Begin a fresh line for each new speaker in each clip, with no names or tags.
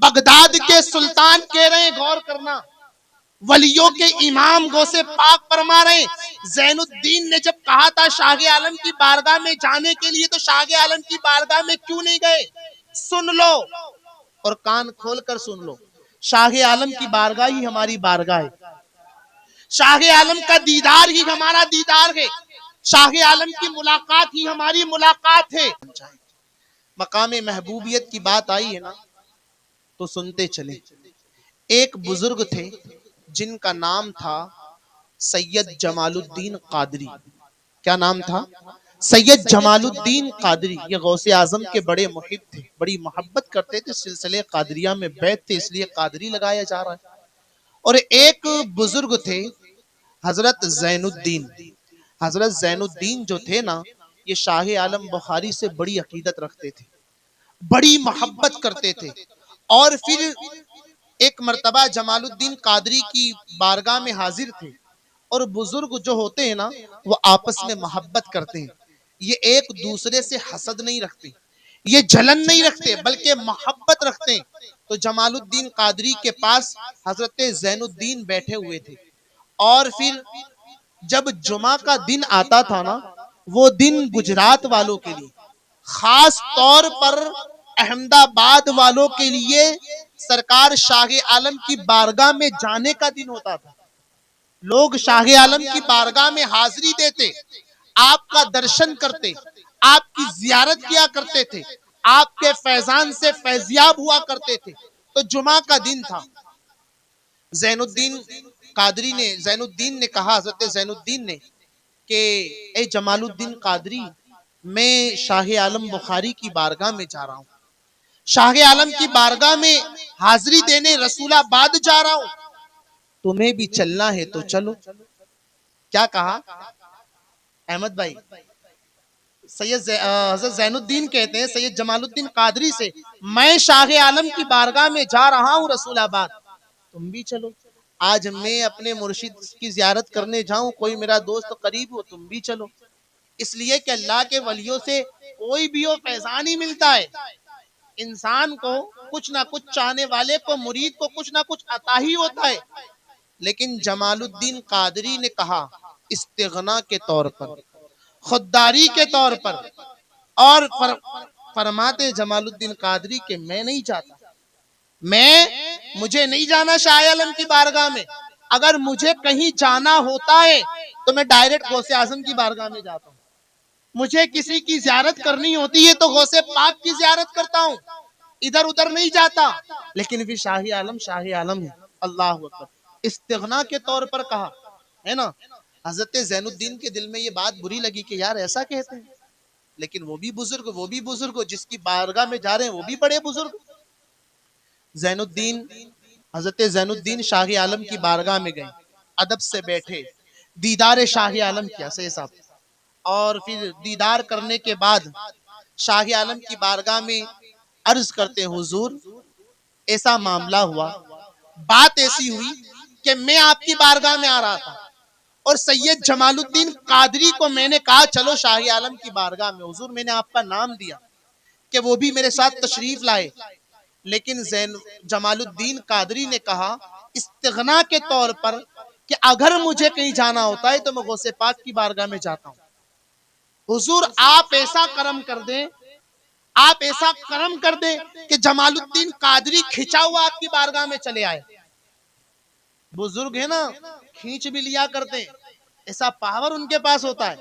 Baghdad کے سلطان کہہ رہے ہیں، غور کرنا، ولیوں کے امام غوث پاک فرما رہے ہیں، زین الدین نے جب کہا تھا شاہ عالم کی بارگاہ میں جانے کے لیے تو شاہ عالم کی بارگاہ میں کیوں نہیں گئے؟ سن لو اور کان کھول کر سن لو، شاہ عالم کی بارگاہ ہی ہماری بارگاہ ہے، شاہ عالم کا دیدار ہی ہمارا دیدار ہے، شاہ عالم کی ملاقات ہی ہماری ملاقات ہے۔ مقام محبوبیت کی بات آئی ہے نا تو سنتے چلے۔ ایک بزرگ تھے جن کا نام تھا سید جمال الدین قادری۔ کیا نام تھا؟ سید جمال الدین قادری۔ یہ غوث اعظم کے بڑے محب تھے، بڑی محبت کرتے تھے، سلسلے قادریہ میں بیعت تھے، اس لیے قادری لگایا جا رہا ہے۔ اور ایک بزرگ تھے حضرت زین الدین۔ حضرت زین الدین جو تھے نا، یہ شاہ عالم بخاری سے بڑی عقیدت رکھتے تھے، بڑی محبت کرتے تھے۔ اور پھر ایک مرتبہ جمال الدین قادری کی بارگاہ میں حاضر تھے، اور بزرگ جو ہوتے ہیں نا وہ آپس میں محبت کرتے ہیں، یہ ایک دوسرے سے حسد نہیں رکھتے، یہ جلن نہیں رکھتے، بلکہ محبت رکھتے ہیں۔ تو جمال الدین قادری کے پاس حضرت زین الدین بیٹھے ہوئے تھے، اور پھر جب جمعہ کا دن آتا تھا نا، وہ دن گجرات والوں کے لیے، خاص طور پر احمد آباد والوں کے لیے سرکار شاہ عالم کی بارگاہ میں جانے کا دن ہوتا تھا۔ لوگ شاہ عالم کی بارگاہ میں حاضری دیتے، آپ کا درشن کرتے، آپ کی زیارت کیا کرتے تھے، آپ کے فیضان سے فیضیاب ہوا کرتے تھے۔ تو جمعہ کا دن تھا، زین الدین نے کہا، حضرت زین الدین نے، کہ اے جمال الدین قادری، میں شاہ عالم بخاری کی بارگاہ میں جا رہا ہوں، شاہ عالم کی بارگاہ میں حاضری دینے رسول آباد جا رہا ہوں، تمہیں بھی چلنا ہے تو چلو۔ کیا کہا احمد بھائی؟ حضرت زین الدین کہتے ہیں سید جمال الدین قادری سے، میں شاہ عالم کی بارگاہ میں جا رہا ہوں رسول آباد، تم بھی چلو۔ آج میں اپنے مرشد کی زیارت کرنے جاؤں، کوئی میرا دوست قریب ہو، تم بھی چلو۔ اس لیے کہ اللہ کے ولیوں سے کوئی بھی ہو فیضان ہی ملتا ہے۔ انسان کو کچھ نہ کچھ، چاہنے والے کو، مرید کو کچھ نہ کچھ عطا ہی ہوتا ہے۔ لیکن جمال الدین قادری نے کہا استغنا کے طور پر، خودداری کے طور پر، اور فرماتے جمال الدین قادری کہ میں نہیں چاہتا، مجھے نہیں جانا شاہ عالم کی بارگاہ میں، اگر مجھے کہیں جانا ہوتا ہے تو میں ڈائریکٹ غوث اعظم کی بارگاہ میں جاتا ہوں، مجھے کسی کی زیارت کرنی ہوتی ہے تو غوث پاک کی زیارت کرتا ہوں، ادھر ادھر نہیں جاتا۔ لیکن پھر شاہ عالم ہے، اللہ اکبر، استغنا کے طور پر کہا ہے نا۔ حضرت زین الدین کے دل میں یہ بات بری لگی کہ یار ایسا کہتے ہیں، لیکن وہ بھی بزرگ، جس کی بارگاہ میں جا رہے ہیں وہ بھی بڑے بزرگ۔ حضرت زین الدین شاہ عالم کی بارگاہ میں گئے، ادب سے بیٹھے، دیدار شاہ عالم کیا صاحب، اور پھر دیدار کرنے کے بعد شاہ عالم کی بارگاہ میں عرض کرتے حضور ایسا معاملہ ہوا، بات ایسی ہوئی کہ میں آپ کی بارگاہ میں آ رہا تھا، اور سید جمال الدین قادری کو میں نے کہا چلو شاہ عالم کی بارگاہ میں، حضور میں نے آپ کا نام دیا کہ وہ بھی میرے ساتھ تشریف لائے، لیکن جمال الدین قادری نے کہا استغنا کے طور پر کہ اگر مجھے کہیں جانا ہوتا ہے تو میں غوث پاک کی بارگاہ میں جاتا ہوں۔ حضور آپ ایسا کرم کر دیں کہ جمال الدین قادری کھچا ہوا آپ کی بارگاہ میں چلے آئے۔ بزرگ ہے نا، کھینچ بھی لیا کرتے، ایسا پاور ان کے پاس ہوتا ہے۔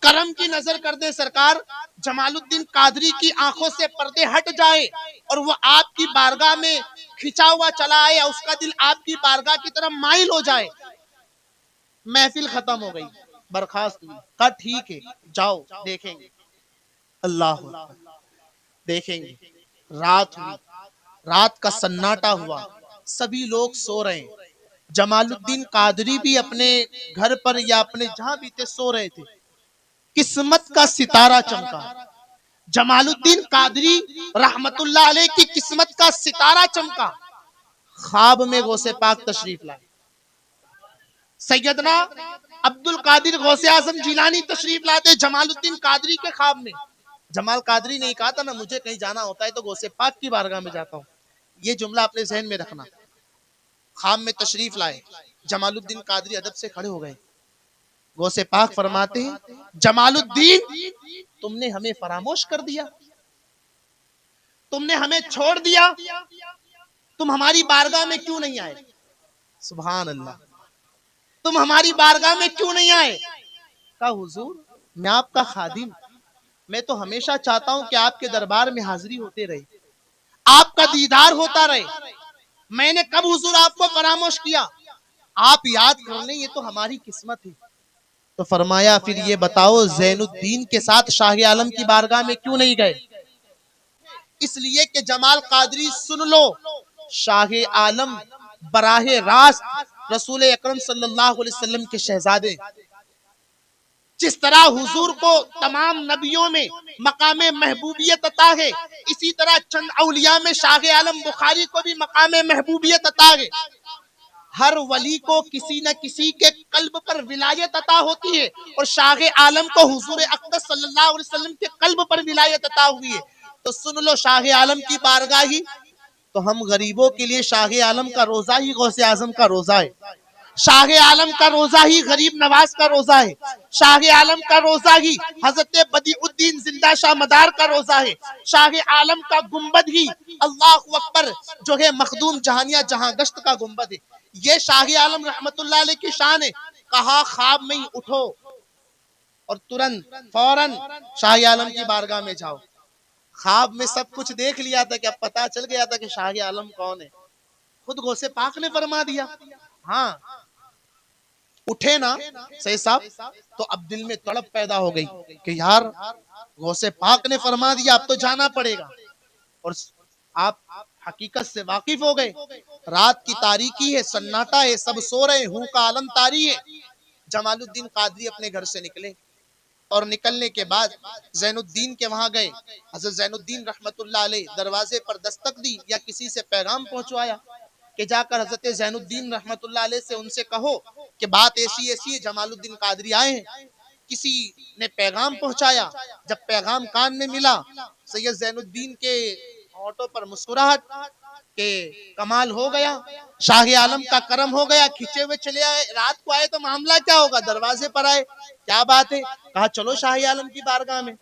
کرم کی نظر کر دے سرکار، جمال الدین قادری کی آنکھوں سے پردے ہٹ جائے اور وہ آپ کی بارگاہ میں کھچا ہوا چلا آئے، اس کا دل آپ کی بارگاہ کی طرف مائل ہو جائے۔ محفل ختم ہو گئی، برخاست ہوئی، کہا ٹھیک ہے جاؤ دیکھیں گے۔ اللہ دیکھیں گے۔ رات ہوئی، رات کا سناٹا ہوا، سبھی لوگ سو رہے ہیں، جمال الدین قادری بھی اپنے گھر پر یا اپنے جہاں بھی تھے سو رہے تھے۔ قسمت کا ستارہ چمکا، جمال الدین قادری رحمت اللہ علیہ کی قسمت کا ستارہ چمکا، خواب میں غوث پاک تشریف لائے، سیدنا عبد القادر غوث اعظم جیلانی تشریف لاتے جمال الدین قادری کے خواب میں۔ جمال قادری نے کہا تھا نا مجھے کہیں جانا ہوتا ہے تو غوث پاک کی بارگاہ میں جاتا ہوں، یہ جملہ اپنے ذہن میں رکھنا. خام میں تشریف لائے, جمال الدین قادری ادب سے کھڑے ہو گئے. غوث پاک فرماتے ہیں جمال الدین تم نے ہمیں فراموش کر دیا, تم نے ہمیں چھوڑ دیا, تم ہماری بارگاہ میں کیوں نہیں آئے؟ سبحان اللہ, تم ہماری بارگاہ میں کیوں نہیں آئے؟ کہا حضور میں آپ کا خادم, میں تو ہمیشہ چاہتا ہوں کہ آپ کے دربار میں حاضری ہوتے رہے, آپ کا دیدار ہوتا رہے. میں نے کب حضور آپ کو فراموش کیا؟ آپ یاد کر لیں, یہ تو ہماری قسمت ہے. تو فرمایا پھر یہ بتاؤ زین الدین کے ساتھ شاہ عالم کی بارگاہ میں کیوں نہیں گئے؟ اس لیے کہ جمال قادری سن لو, شاہ عالم براہ راست رسول اکرم صلی اللہ علیہ وسلم کے شہزادے. جس طرح حضور کو تمام نبیوں میں مقام محبوبیت عطا ہے, اسی طرح چند اولیاء میں شاہ عالم بخاری کو بھی مقام محبوبیت عطا ہے. ہر ولی کو کسی نہ کسی کے قلب پر ولایت عطا ہوتی ہے, اور شاہ عالم کو حضور اقدس صلی اللہ علیہ وسلم کے قلب پر ولایت عطا ہوئی ہے. تو سن لو شاہ عالم کی بارگاہی, تو ہم غریبوں کے لیے شاہ عالم کا روزہ ہی غوث اعظم کا روزہ ہے, شاہ عالم کا روزہ ہی غریب نواز کا روزہ ہے, شاہ عالم کا روزہ ہی حضرت بدیع الدین زندہ شاہ مدار کا روزہ ہے, شاہ عالم کا گنبد ہی اللہ اکبر جو ہے مخدوم جہانیہ جہاں گشت کا گنبد ہے. یہ شاہ عالم رحمت اللہ علیہ کی شان ہے. کہا خواب میں ہی اٹھو اور ترنت فوراً شاہ عالم کی بارگاہ میں جاؤ. خواب میں سب کچھ دیکھ لیا تھا کہ اب پتا چل گیا تھا کہ شاہ عالم کون ہے, خود غوث پاک نے فرما دیا. ہاں اٹھے نا صحیح صاحب, تو اب دل میں تڑپ پیدا ہو گئی کہ یار غوث پاک نے فرما دیا, اب تو جانا پڑے گا. اور آپ حقیقت سے واقف ہو گئے, رات کی تاریکی ہے, سناٹا ہے, سب سو رہے, ہوں کا عالم طاری ہے. جمال الدین قادری اپنے گھر سے نکلے, اور نکلنے کے بعد زین الدین کے وہاں گئے. حضرت زین الدین رحمت اللہ علیہ دروازے پر دستک دی یا کسی سے پیغام پہنچوایا کہ جا کر حضرت زین الدین رحمت اللہ علیہ سے ان سے کہو کہ بات ایسی ایسی ہے, جمال الدین قادری آئے ہیں. کسی نے پیغام پہنچایا, جب پیغام کان میں ملا, سید زین الدین کے ہونٹوں پر مسکراہٹ کہ کمال ہو گیا, شاہ عالم کا کرم ہو گیا, کھچے ہوئے چلے آئے. رات کو آئے تو معاملہ کیا ہوگا, دروازے پر آئے, کیا بات ہے؟ کہا چلو شاہ عالم کی بارگاہ میں.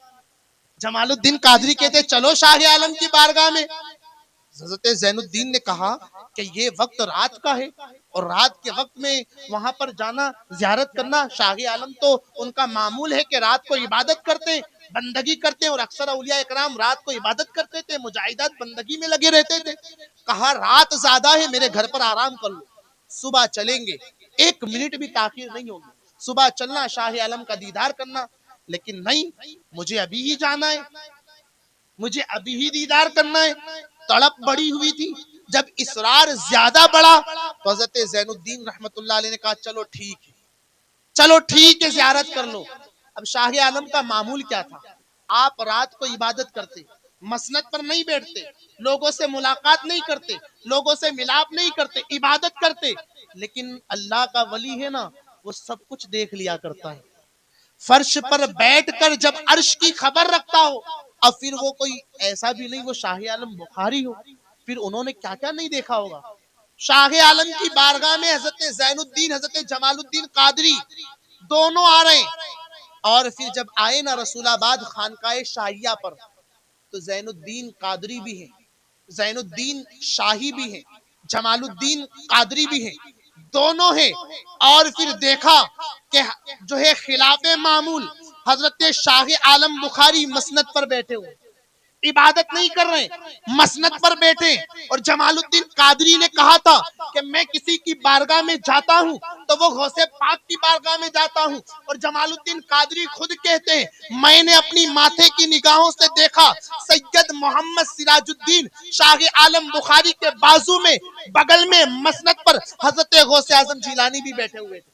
جمال الدین قادری کہتے چلو شاہ عالم کی بارگاہ میں. حضرت زین الدین نے کہا کہ یہ وقت رات کا ہے, اور رات کے وقت میں وہاں پر جانا, زیارت کرنا, شاہ عالم تو ان کا معمول ہے کہ رات کو عبادت کرتے, بندگی کرتے, اور اکثر اولیاء اکرام رات کو عبادت کرتے تھے, مجاہدات بندگی میں لگے رہتے تھے. کہا رات زیادہ ہے, میرے گھر پر آرام کر لو, صبح چلیں گے, ایک منٹ بھی تاخیر نہیں ہوگی, صبح چلنا, شاہ عالم کا دیدار کرنا. لیکن نہیں, مجھے ابھی ہی جانا ہے, مجھے ابھی ہی دیدار کرنا ہے. تڑپ بڑی ہوئی تھی, جب اصرار زیادہ بڑا تو حضرت زین الدین رحمت اللہ علیہ نے کہا چلو ٹھیک ہے, چلو ٹھیک ہے, زیارت کر لو. اب شاہ عالم کا معمول کیا تھا, آپ رات کو عبادت کرتے, مسند پر نہیں بیٹھتے, لوگوں سے ملاقات نہیں کرتے, لوگوں سے ملاپ نہیں کرتے, عبادت کرتے. لیکن اللہ کا ولی ہے نا, وہ سب کچھ دیکھ لیا کرتا ہے. فرش پر بیٹھ کر جب عرش کی خبر رکھتا ہو, اب پھر وہ کوئی ایسا بھی نہیں وہ شاہ عالم بخاری ہو, پھر انہوں نے کیا کیا نہیں دیکھا ہوگا. شاہ عالم کی بارگاہ میں حضرت زین الدین, حضرت جمال الدین قادری دونوں آ رہے ہیں. اور پھر جب آئے نا رسول آباد خانقاہ شاہیہ پر, تو زین الدین قادری بھی ہیں, زین الدین شاہی بھی ہیں, جمال الدین قادری بھی ہیں, دونوں ہیں. اور پھر دیکھا کہ جو ہے خلاف معمول حضرت شاہ عالم بخاری مسند پر بیٹھے ہوئے, عبادت نہیں کر رہے, مسند پر بیٹھے. اور جمال الدین قادری نے کہا تھا کہ میں کسی کی بارگاہ میں جاتا ہوں تو وہ غوث پاک کی بارگاہ میں جاتا ہوں. اور جمال الدین قادری خود کہتے ہیں میں نے اپنی ماتھے کی نگاہوں سے دیکھا سید محمد سراج الدین شاہ عالم بخاری کے بازو میں بغل میں مسند پر حضرت غوث اعظم جیلانی بھی بیٹھے ہوئے تھے,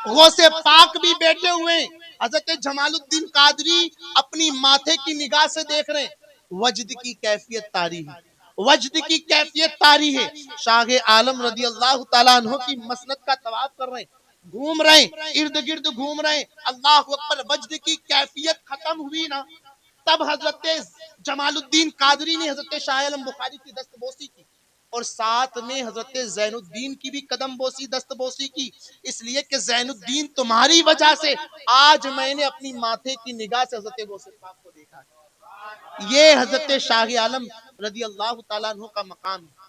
غوث پاک بھی بیٹھے ہوئے. حضرت جمال الدین قادری اپنی ماتھے کی نگاہ سے دیکھ رہے ہیں, وجد کی کیفیت طاری ہے, وجد کی کیفیت طاری ہے. شاہ عالم رضی اللہ تعالیٰ عنہ کی مسند کا طواف کر رہے ہیں, گھوم رہے ہیں, ارد گرد گھوم رہے ہیں. اللہ اکبر, وجد کی کیفیت ختم ہوئی نا, تب حضرت جمال الدین قادری نے حضرت شاہ عالم بخاری کی دست بوسی کی، اور ساتھ میں حضرت زین الدین کی بھی قدم بوسی دست بوسی کی، اس لیے کہ زین الدین تمہاری وجہ سے آج میں نے اپنی ماتھے کی نگاہ سے حضرت غوث پاک کو دیکھا ہے۔ یہ حضرت شاہ عالم رضی اللہ تعالیٰ عنہ کا مقام ہے۔